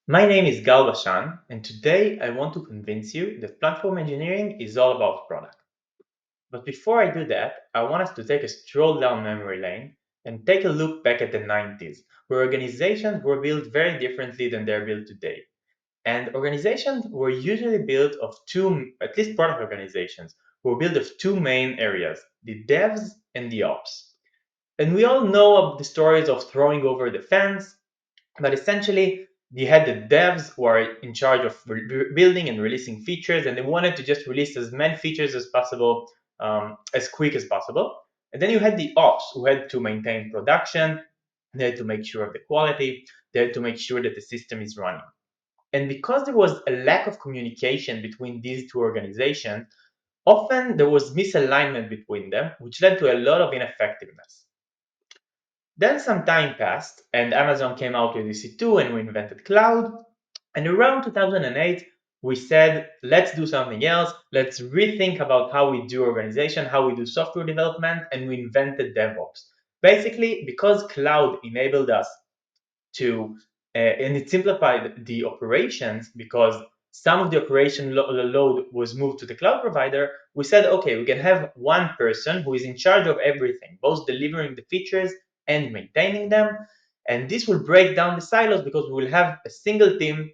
My name is Gal Bashan, and today I want to convince you that platform engineering is all about product. But before I do that, I want us to take a stroll down memory lane and take a look back at the 90s, where organizations were built very differently than they're built today. And organizations were usually built of two, at least product organizations, were built of two main areas, the devs and the ops. And we all know of the stories of throwing over the fence, but essentially, you had the devs who are in charge of building and releasing features, and they wanted to just release as many features as possible, as quick as possible. And then you had the ops who had to maintain production, they had to make sure of the quality, they had to make sure that the system is running. And because there was a lack of communication between these two organizations, often there was misalignment between them, which led to a lot of ineffectiveness. Then some time passed, and Amazon came out with EC2 and we invented cloud. And around 2008, we said, let's do something else. Let's rethink about how we do organization, how we do software development, and we invented DevOps. Basically, because cloud enabled us to, and it simplified the operations because some of the operation load was moved to the cloud provider, we said, okay, we can have one person who is in charge of everything, both delivering the features and maintaining them. And this will break down the silos because we will have a single team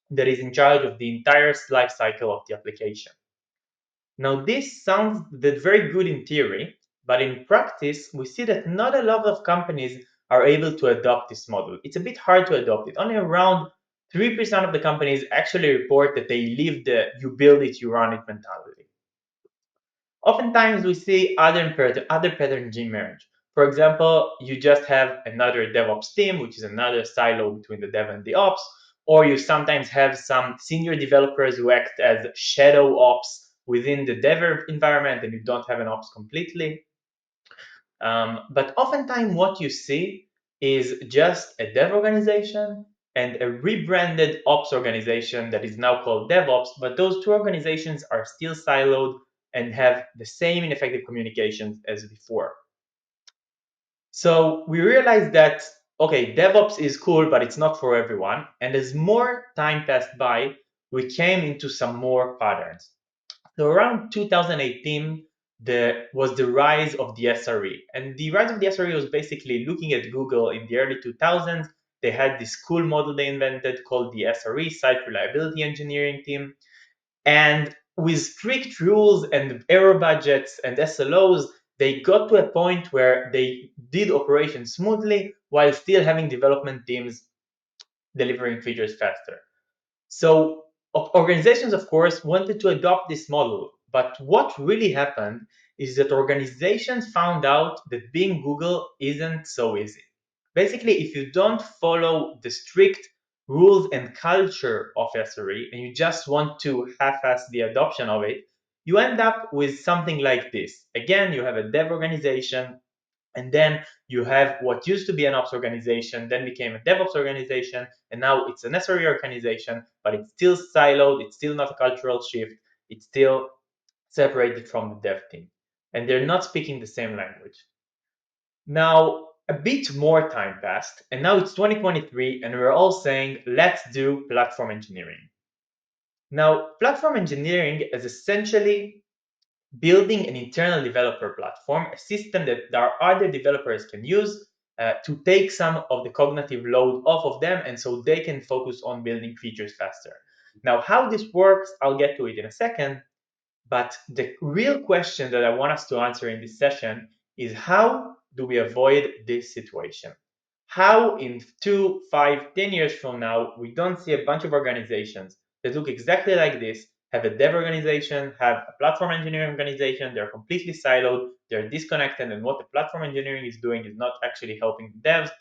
that is in charge of the entire life cycle of the application. Now, this sounds very good in theory, but in practice, we see that not a lot of companies are able to adopt this model. It's a bit hard to adopt it. Only around 3% of the companies actually report that they live the you build it, you run it mentality. Oftentimes, we see other patterns emerge. For example, you just have another DevOps team, which is another silo between the dev and the ops, or you sometimes have some senior developers who act as shadow ops within the dev environment, and you don't have an ops completely. But oftentimes, what you see is just a dev organization and a rebranded ops organization that is now called DevOps, but those two organizations are still siloed and have the same ineffective communications as before. So we realized that, okay, DevOps is cool, but it's not for everyone. And as more time passed by, we came into some more patterns. So around 2018, there was the rise of the SRE. And the rise of the SRE was basically looking at Google in the early 2000s. They had this cool model they invented called the SRE, Site Reliability Engineering Team. And with strict rules and error budgets and SLOs, they got to a point where they did operations smoothly while still having development teams delivering features faster. So organizations, of course, wanted to adopt this model. But what really happened is that organizations found out that being Google isn't so easy. Basically, if you don't follow the strict rules and culture of SRE and you just want to half-ass the adoption of it, you end up with something like this. Again, you have a dev organization, and then you have what used to be an ops organization, then became a DevOps organization, and now it's a necessary organization, but it's still siloed, it's still not a cultural shift, it's still separated from the dev team. And they're not speaking the same language. Now, a bit more time passed, and now it's 2023, and we're all saying, let's do platform engineering. Now, platform engineering is essentially building an internal developer platform, a system that our other developers can use to take some of the cognitive load off of them and so they can focus on building features faster. Now, how this works, I'll get to it in a second. But the real question that I want us to answer in this session is how do we avoid this situation? How in 2, 5, 10 years from now, we don't see a bunch of organizations that look exactly like this, have a dev organization, have a platform engineering organization, they're completely siloed, they're disconnected, and what the platform engineering is doing is not actually helping the devs,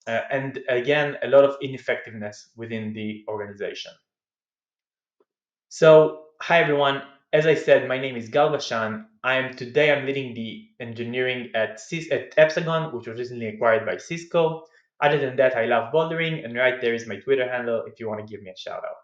and again, a lot of ineffectiveness within the organization. So, hi everyone. As I said, my name is Gal Bashan. I'm leading the engineering at Epsagon, which was recently acquired by Cisco. Other than that, I love bouldering, and right there is my Twitter handle if you want to give me a shout out.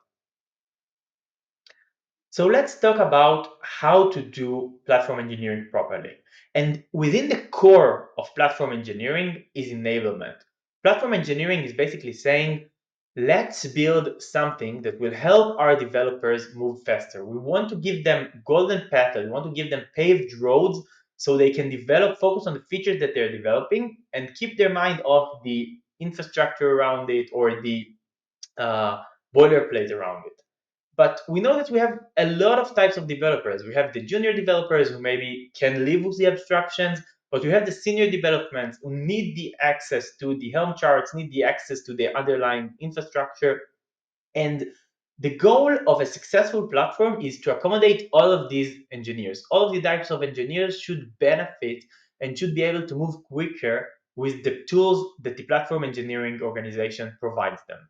So let's talk about how to do platform engineering properly. And within the core of platform engineering is enablement. Platform engineering is basically saying let's build something that will help our developers move faster. We want to give them golden paths. We want to give them paved roads so they can focus on the features that they're developing and keep their mind off the infrastructure around it or the uh, boilerplate around it. But we know that we have a lot of types of developers. We have the junior developers who maybe can live with the abstractions, but we have the senior developments who need the access to the Helm charts, need the access to the underlying infrastructure. And the goal of a successful platform is to accommodate all of these engineers. All of the types of engineers should benefit and should be able to move quicker with the tools that the platform engineering organization provides them.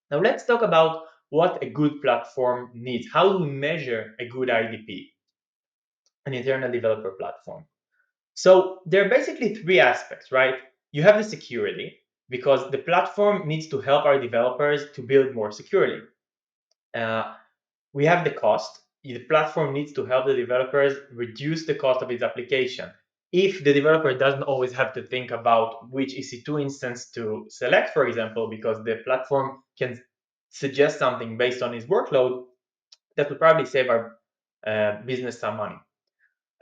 Now let's talk about what a good platform needs. How do we measure a good IDP, an internal developer platform? So there are basically three aspects, right? You have the security, because the platform needs to help our developers to build more securely. Uh, we have the cost. The platform needs to help the developers reduce the cost of its application. If the developer doesn't always have to think about which EC2 instance to select, for example, because the platform can suggest something based on his workload, that will probably save our business some money.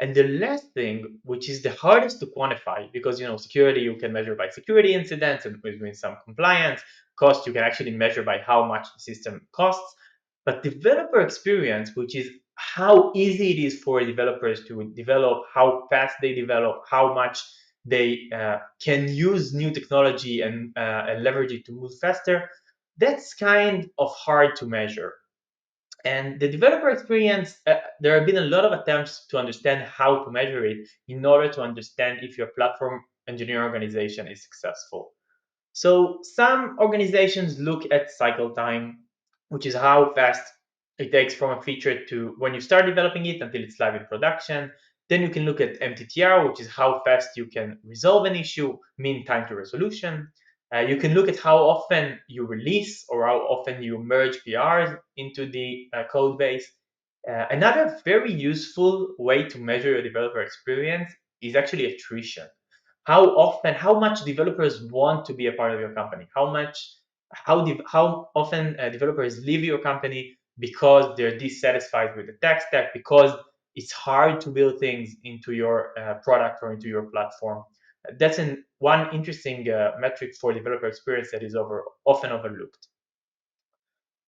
And the last thing, which is the hardest to quantify, because security you can measure by security incidents and with some compliance. Cost you can actually measure by how much the system costs. But developer experience, which is how easy it is for developers to develop, how fast they develop, how much they can use new technology and leverage it to move faster, that's kind of hard to measure. And the developer experience, there have been a lot of attempts to understand how to measure it in order to understand if your platform engineering organization is successful. So some organizations look at cycle time, which is how fast it takes from a feature to when you start developing it until it's live in production. Then you can look at MTTR, which is how fast you can resolve an issue, mean time to resolution. You can look at how often you release or how often you merge PRs into the code base. Another very useful way to measure your developer experience is actually attrition. How much developers want to be a part of your company, how often developers leave your company because they're dissatisfied with the tech stack, because it's hard to build things into your product or into your platform. That's one interesting metric for developer experience that is often overlooked.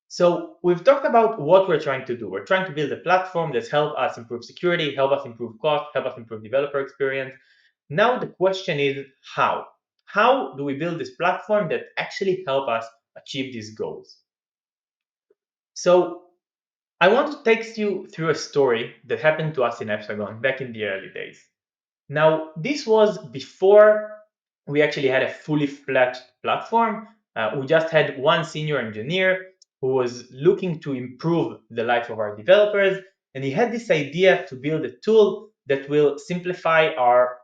So we've talked about what we're trying to do. We're trying to build a platform that help us improve security, help us improve cost, help us improve developer experience. Now the question is how? How do we build this platform that actually help us achieve these goals? So I want to take you through a story that happened to us in Hexagon back in the early days. Now, this was before we actually had a fully fledged platform. We just had one senior engineer who was looking to improve the life of our developers, and he had this idea to build a tool that will simplify our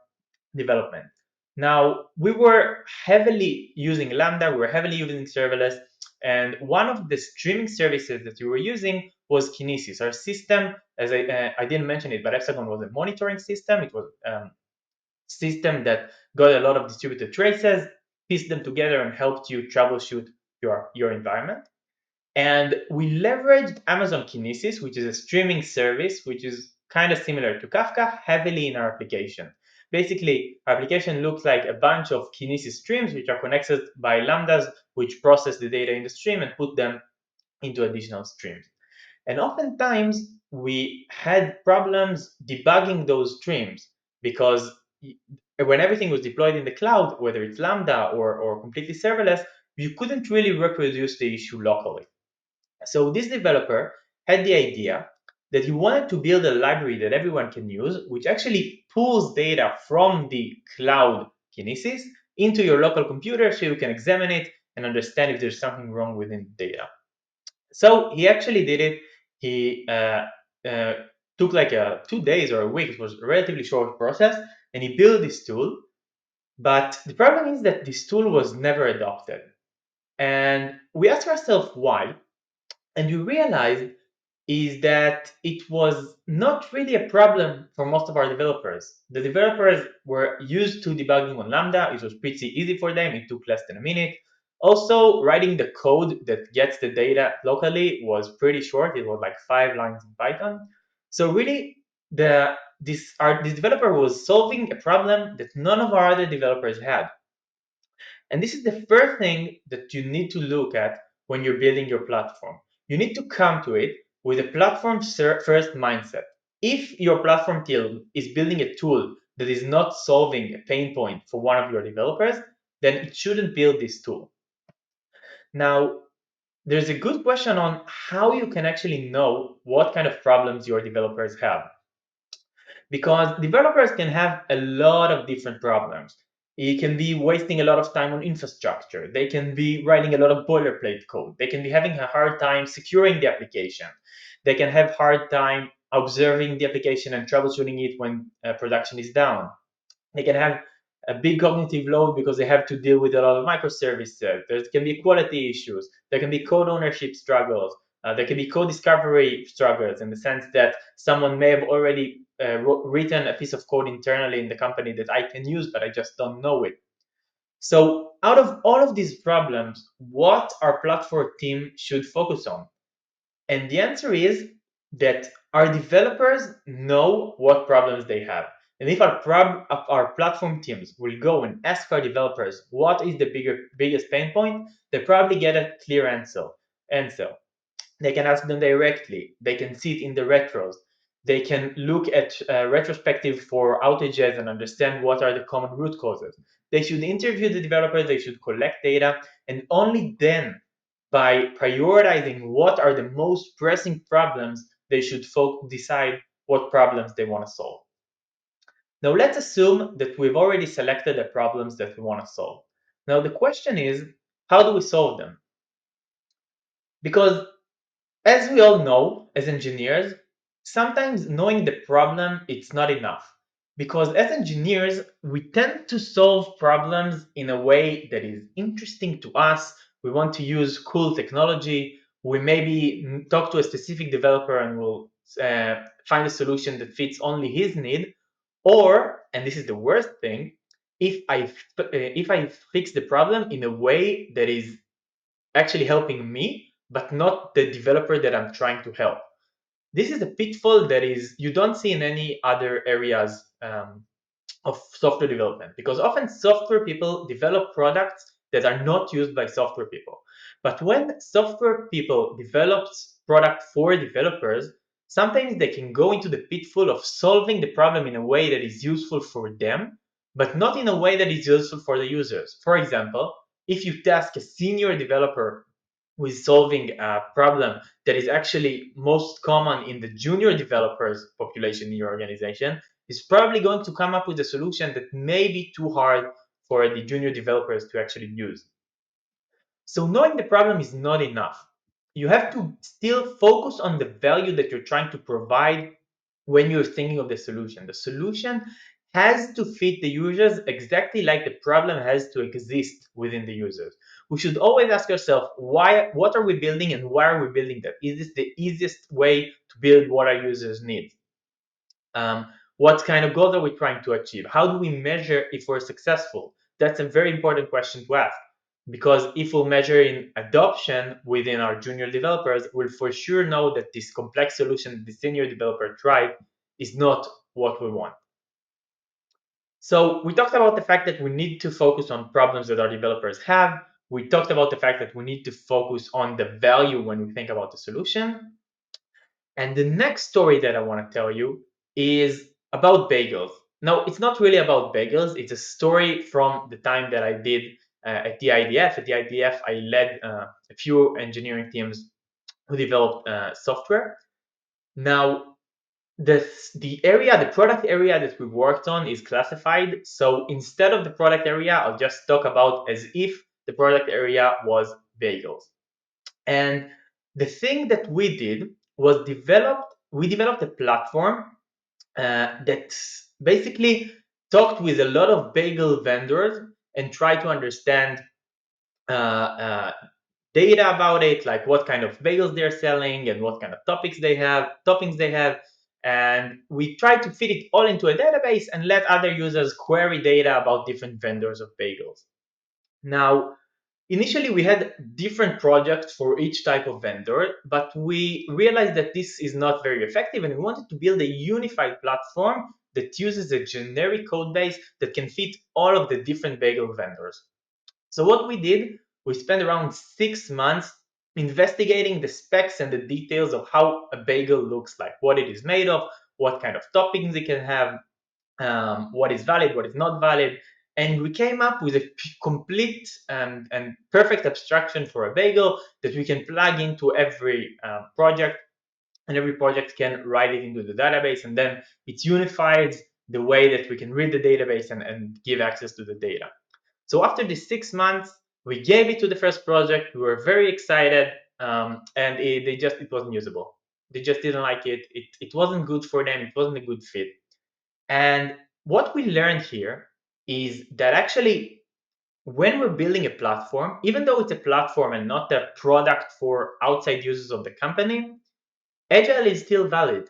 development. Now, we were heavily using Lambda, we were heavily using serverless, and one of the streaming services that we were using was Kinesis. Our system, as I didn't mention it, but Hexagon was a monitoring system. It was system that got a lot of distributed traces, pieced them together, and helped you troubleshoot your environment. And we leveraged Amazon Kinesis, which is a streaming service, which is kind of similar to Kafka, heavily in our application. Basically, our application looks like a bunch of Kinesis streams, which are connected by lambdas, which process the data in the stream and put them into additional streams. And oftentimes, we had problems debugging those streams because when everything was deployed in the cloud, whether it's Lambda or completely serverless, you couldn't really reproduce the issue locally. So this developer had the idea that he wanted to build a library that everyone can use, which actually pulls data from the cloud Kinesis into your local computer so you can examine it and understand if there's something wrong within the data. So he actually did it. He uh, took like 2 days or a week. It was a relatively short process, and he built this tool. But the problem is that this tool was never adopted. And we asked ourselves why, and we realized is that it was not really a problem for most of our developers. The developers were used to debugging on Lambda. It was pretty easy for them. It took less than a minute. Also, writing the code that gets the data locally was pretty short. It was like 5 lines in Python. So really, this developer was solving a problem that none of our other developers had. And this is the first thing that you need to look at when you're building your platform. You need to come to it with a platform first mindset. If your platform team is building a tool that is not solving a pain point for one of your developers, then it shouldn't build this tool. Now, there's a good question on how you can actually know what kind of problems your developers have. Because developers can have a lot of different problems. It can be wasting a lot of time on infrastructure. They can be writing a lot of boilerplate code. They can be having a hard time securing the application. They can have hard time observing the application and troubleshooting it when production is down. They can have a big cognitive load because they have to deal with a lot of microservices. There can be quality issues. There can be code ownership struggles. There can be code discovery struggles in the sense that someone may have already written a piece of code internally in the company that I can use, but I just don't know it. So, out of all of these problems, what our platform team should focus on? And the answer is that our developers know what problems they have. And if our platform teams will go and ask our developers what is the biggest pain point, they probably get a clear answer. They can ask them directly. They can see it in the retros. They can look at retrospective for outages and understand what are the common root causes. They should interview the developers. They should collect data, and only then, by prioritizing what are the most pressing problems, they should decide what problems they want to solve. Now, let's assume that we've already selected the problems that we want to solve. Now, the question is, how do we solve them? Because as we all know, as engineers, sometimes knowing the problem it's not enough. Because as engineers, we tend to solve problems in a way that is interesting to us. We want to use cool technology. We maybe talk to a specific developer and we'll find a solution that fits only his need. Or, and this is the worst thing, if I fix the problem in a way that is actually helping me, but not the developer that I'm trying to help. This is a pitfall that is you don't see in any other areas of software development, because often software people develop products that are not used by software people. But when software people develop product for developers, sometimes they can go into the pitfall of solving the problem in a way that is useful for them, but not in a way that is useful for the users. For example, if you task a senior developer with solving a problem that is actually most common in the junior developers population in your organization, is probably going to come up with a solution that may be too hard for the junior developers to actually use. So knowing the problem is not enough. You have to still focus on the value that you're trying to provide when you're thinking of the solution. The solution has to fit the users exactly like the problem has to exist within the users. We should always ask ourselves, what are we building and why are we building that? Is this the easiest way to build what our users need? What kind of goals are we trying to achieve? How do we measure if we're successful? That's a very important question to ask, because if we'll measure in adoption within our junior developers, we'll for sure know that this complex solution the senior developer tried is not what we want. So we talked about the fact that we need to focus on problems that our developers have. We talked about the fact that we need to focus on the value when we think about the solution. And the next story that I want to tell you is about bagels. No, it's not really about bagels. It's a story from the time that I did at the IDF. At the IDF, I led a few engineering teams who developed software. Now, the product area that we worked on is classified. So instead of the product area, I'll just talk about as if the product area was bagels. And the thing that we did was we developed a platform that basically talked with a lot of bagel vendors and tried to understand data about it, like what kind of bagels they're selling and what kind of toppings they have. And we tried to fit it all into a database and let other users query data about different vendors of bagels. Now, Initially, we had different projects for each type of vendor, but we realized that this is not very effective, and we wanted to build a unified platform that uses a generic code base that can fit all of the different bagel vendors. So what we did, we spent around 6 months investigating the specs and the details of how a bagel looks like, what it is made of, what kind of toppings it can have, what is valid, what is not valid. And we came up with a complete and perfect abstraction for a bagel that we can plug into every project, and every project can write it into the database, and then it's unified the way that we can read the database and give access to the data. So after the 6 months, we gave it to the first project. We were very excited, and it wasn't usable. They just didn't like it. It wasn't good for them. It wasn't a good fit. And what we learned here is that actually, when we're building a platform, even though it's a platform and not a product for outside users of the company, Agile is still valid.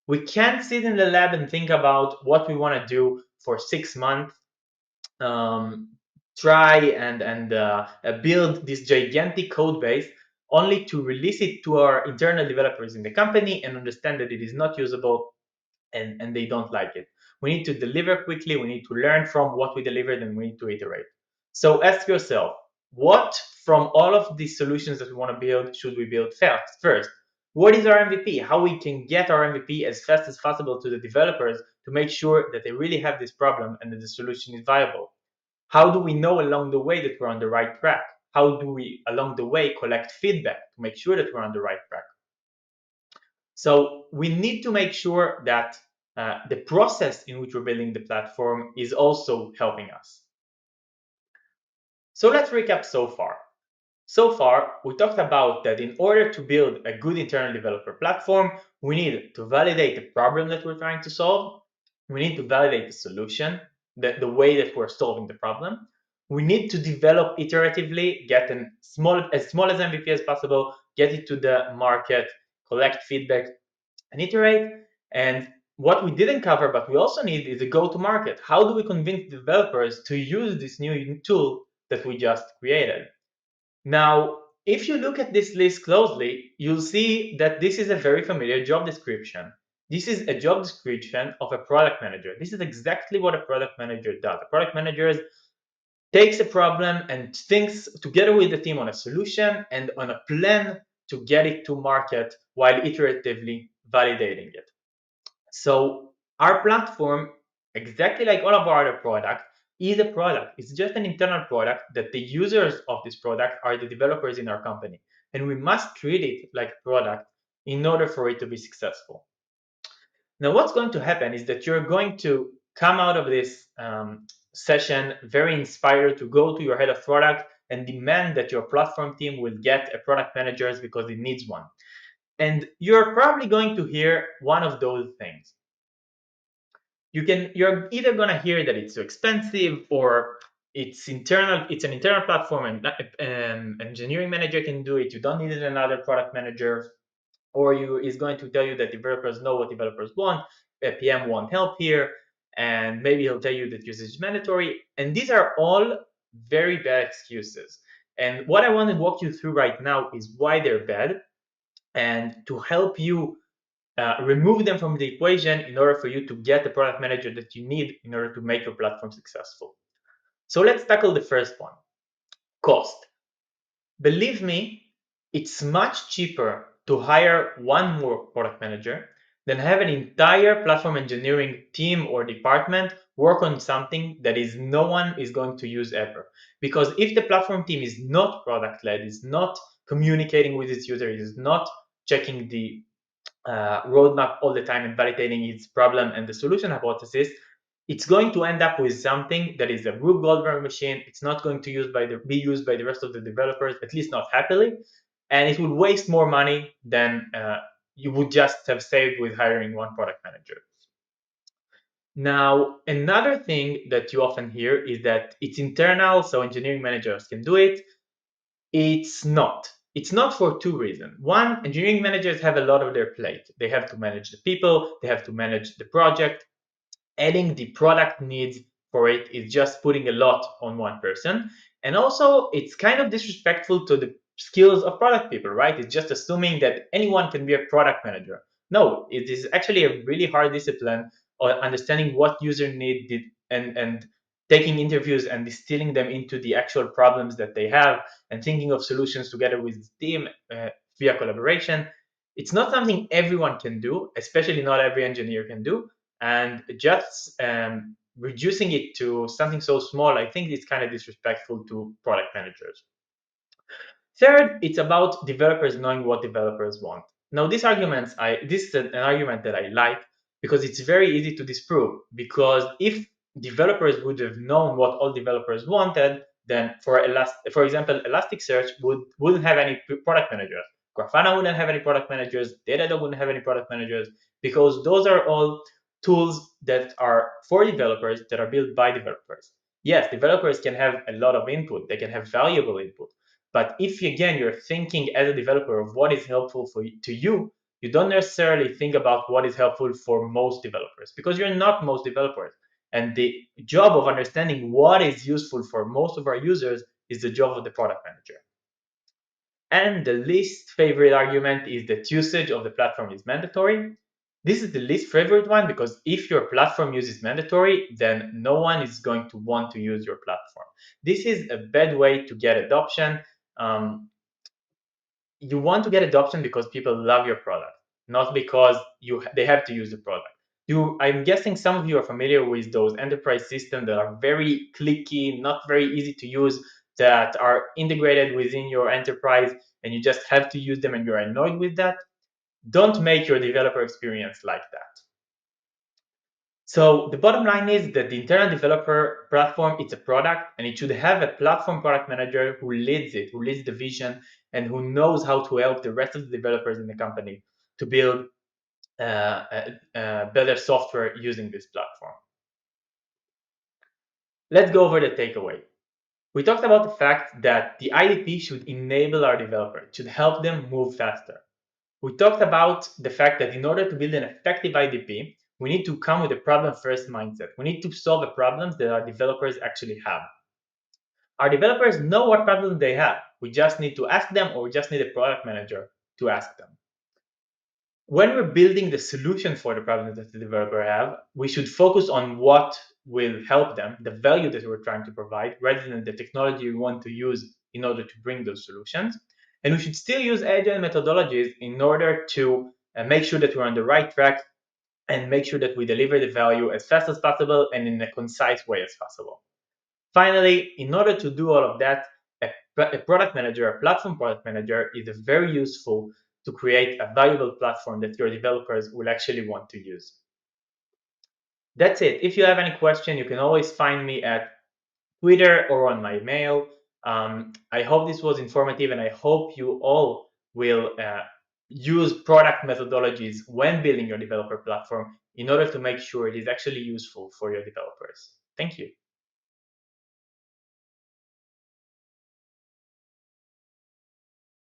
We can't sit in the lab and think about what we want to do for 6 months, um, try and build this gigantic code base only to release it to our internal developers in the company and understand that it is not usable, and they don't like it. We need to deliver quickly, we need to learn from what we delivered, and we need to iterate. So ask yourself, what from all of these solutions that we want to build should we build first? What is our MVP? How we can get our MVP as fast as possible to the developers to make sure that they really have this problem and that the solution is viable? How do we know along the way that we're on the right track? How do we along the way collect feedback to make sure that we're on the right track? So we need to make sure that the process in which we're building the platform is also helping us. So let's recap so far. So far, we talked about that in order to build a good internal developer platform, we need to validate the problem that we're trying to solve. We need to validate the solution, the way that we're solving the problem. We need to develop iteratively, get as small as MVP as possible, get it to the market, collect feedback, and iterate. And what we didn't cover, but we also need, is a go-to-market. How do we convince developers to use this new tool that we just created? Now, if you look at this list closely, you'll see that this is a very familiar job description. This is a job description of a product manager. This is exactly what a product manager does. A product manager takes a problem and thinks together with the team on a solution and on a plan to get it to market while iteratively validating it. So our platform, exactly like all of our other products, is a product. It's just an internal product that the users of this product are the developers in our company. And we must treat it like a product in order for it to be successful. Now, what's going to happen is that you're going to come out of this session very inspired to go to your head of product and demand that your platform team will get a product manager because it needs one. And you're probably going to hear one of those things. You're either going to hear that it's too expensive, or it's an internal platform and an engineering manager can do it, you don't need another product manager, or is going to tell you that developers know what developers want, a PM won't help here, and maybe he'll tell you that usage is mandatory. And these are all very bad excuses. And what I want to walk you through right now is why they're bad, and to help you remove them from the equation in order for you to get the product manager that you need in order to make your platform successful. So let's tackle the first one, cost. Believe me, it's much cheaper to hire one more product manager than have an entire platform engineering team or department work on something that no one is going to use ever. Because if the platform team is not product led, is not communicating with its user, is not checking the roadmap all the time and validating its problem and the solution hypothesis, it's going to end up with something that is a Rube Goldberg machine. It's not going to be used by the rest of the developers, at least not happily, and it would waste more money than you would just have saved with hiring one product manager. Now, another thing that you often hear is that it's internal, so engineering managers can do it. It's not. It's not for two reasons. One, engineering managers have a lot on their plate. They have to manage the people, they have to manage the project. Adding the product needs for it is just putting a lot on one person. And also, it's kind of disrespectful to the skills of product people, right? It's just assuming that anyone can be a product manager. No, it is actually a really hard discipline on understanding what user need did, and taking interviews and distilling them into the actual problems that they have and thinking of solutions together with the team via collaboration. It's not something everyone can do, especially not every engineer can do. And just reducing it to something so small, I think it's kind of disrespectful to product managers. Third, it's about developers knowing what developers want. Now, this is an argument that I like because it's very easy to disprove. Because if developers would have known what all developers wanted, then for example, Elasticsearch wouldn't have any product managers. Grafana wouldn't have any product managers. Datadog wouldn't have any product managers because those are all tools that are for developers that are built by developers. Yes, developers can have a lot of input. They can have valuable input, but if again you're thinking as a developer of what is helpful to you, you don't necessarily think about what is helpful for most developers because you're not most developers. And the job of understanding what is useful for most of our users is the job of the product manager. And the least favorite argument is that usage of the platform is mandatory. This is the least favorite one because if your platform use is mandatory, then no one is going to want to use your platform. This is a bad way to get adoption. Um, you want to get adoption because people love your product, not because they have to use the product. I'm guessing some of you are familiar with those enterprise systems that are very clicky, not very easy to use, that are integrated within your enterprise, and you just have to use them and you're annoyed with that. Don't make your developer experience like that. So the bottom line is that the internal developer platform, it's a product, and it should have a platform product manager who leads it, who leads the vision, and who knows how to help the rest of the developers in the company to build better software using this platform. Let's go over the takeaway. We talked about the fact that the IDP should enable our developer, it should help them move faster. We talked about the fact that in order to build an effective IDP, we need to come with a problem first mindset. We need to solve the problems that our developers actually have. Our developers know what problem they have. We just need to ask them, or we just need a product manager to ask them. When we're building the solution for the problem that the developer have, we should focus on what will help them, the value that we're trying to provide, rather than the technology we want to use in order to bring those solutions. And we should still use agile methodologies in order to make sure that we're on the right track and make sure that we deliver the value as fast as possible and in a concise way as possible. Finally, in order to do all of that, a product manager, a platform product manager, is very useful to create a valuable platform that your developers will actually want to use. That's it. If you have any question, you can always find me at Twitter or on my mail. I hope this was informative, and I hope you all will use product methodologies when building your developer platform in order to make sure it is actually useful for your developers. Thank you.